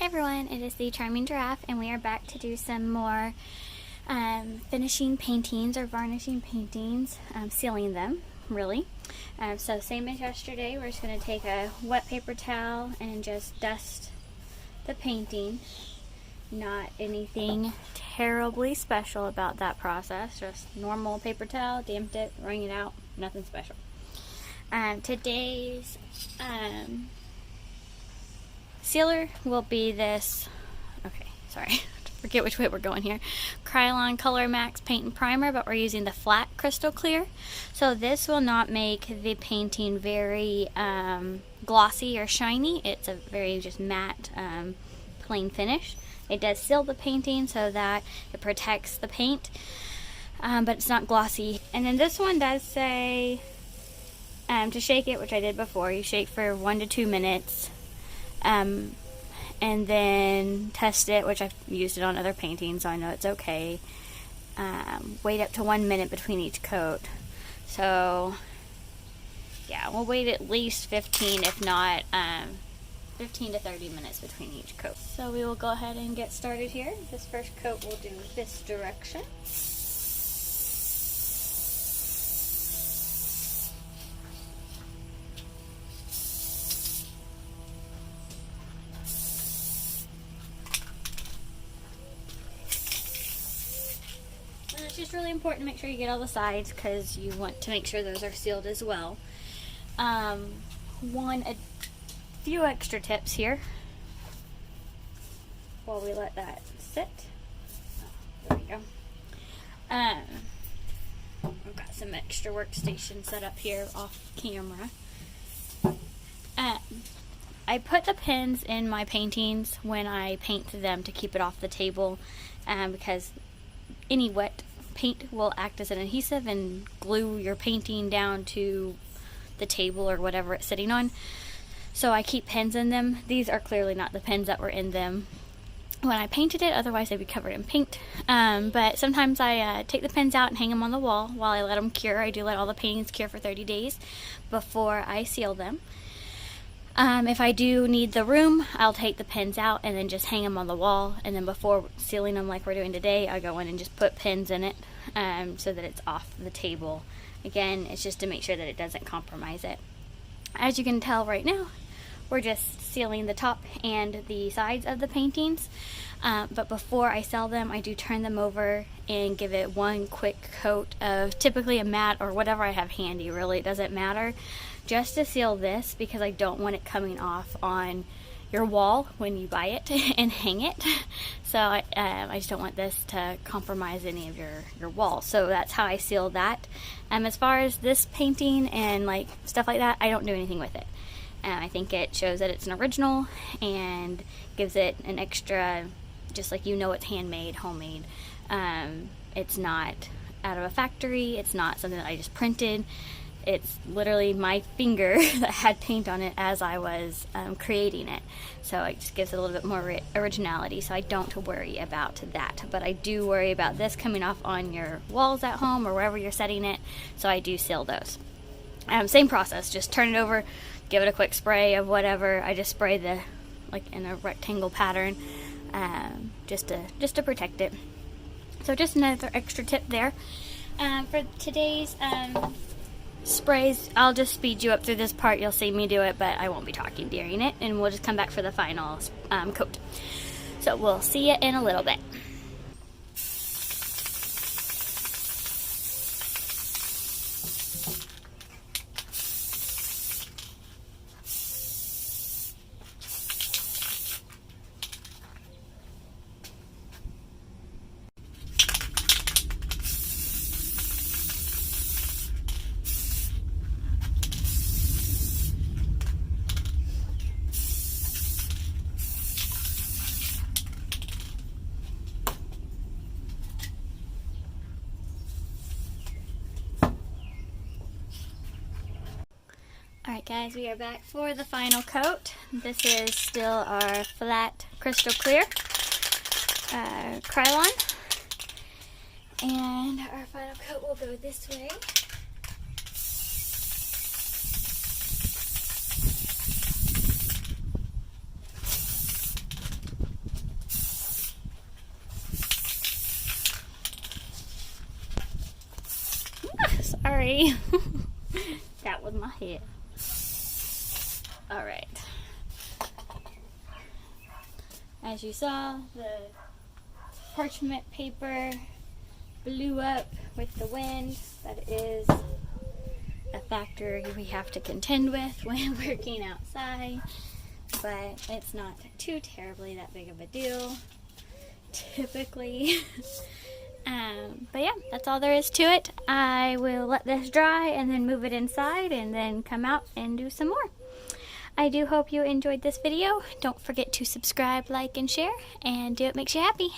Hey everyone, it is the Charming Giraffe, and we are back to do some more finishing paintings or varnishing paintings, sealing them, really. So same as yesterday, we're just going to take a wet paper towel and just dust the painting. Not anything terribly special about that process, just normal paper towel, damped it, wring it out, nothing special. Today's sealer will be this, forget which way we're going here, Krylon Colormaxx paint and primer, but we're using the flat crystal clear. So this will not make the painting very glossy or shiny. It's a very just matte, plain finish. It does seal the painting so that it protects the paint, but it's not glossy. And then this one does say to shake it, which I did before. You shake for 1 to 2 minutes. And then test it, which I've used it on other paintings, so I know it's okay. Wait up to 1 minute between each coat. So, yeah, we'll wait at least 15, if not 15 to 30 minutes between each coat. So we will go ahead and get started here. This first coat we'll do this direction. It's just really important to make sure you get all the sides because you want to make sure those are sealed as well. A few extra tips here while we let that sit. There we go. I've got some extra workstation set up here off camera. I put the pins in my paintings when I paint them to keep it off the table, because any wet paint will act as an adhesive and glue your painting down to the table or whatever it's sitting on. So I keep pins in them. These are clearly not the pins that were in them when I painted it, otherwise they'd be covered in paint. But sometimes I take the pins out and hang them on the wall while I let them cure. I do let all the paintings cure for 30 days before I seal them. If I do need the room, I'll take the pins out and then just hang them on the wall, and then before sealing them like we're doing today, I go in and just put pins in it so that it's off the table. Again, it's just to make sure that it doesn't compromise it. As you can tell right now, we're just sealing the top and the sides of the paintings, but before I sell them, I do turn them over and give it one quick coat of typically a matte or whatever I have handy. Really, it doesn't matter, just to seal this because I don't want it coming off on your wall when you buy it and hang it. So I just don't want this to compromise any of your wall. So that's how I seal that. As far as this painting and like stuff like that, I don't do anything with it. I think it shows that it's an original and gives it an extra, just like you know it's handmade, homemade. It's not out of a factory. It's not something that I just printed. It's literally my finger that had paint on it as I was creating it. So it just gives it a little bit more originality, so I don't worry about that. But I do worry about this coming off on your walls at home or wherever you're setting it, so I do seal those. Same process, just turn it over, give it a quick spray of whatever. I just spray the, like in a rectangle pattern, just to protect it. So just another extra tip there. For today's sprays, I'll just speed you up through this part. You'll see me do it, but I won't be talking during it, and we'll just come back for the final coat. So we'll see you in a little bit. Alright guys, we are back for the final coat. This is still our flat crystal clear Krylon. And our final coat will go this way. sorry. That was my head. Alright. As you saw, the parchment paper blew up with the wind. That is a factor we have to contend with when working outside, but it's not too terribly that big of a deal, typically. But yeah, that's all there is to it. I will let this dry and then move it inside and then come out and do some more. I do hope you enjoyed this video. Don't forget to subscribe, like, and share, and do what makes you happy.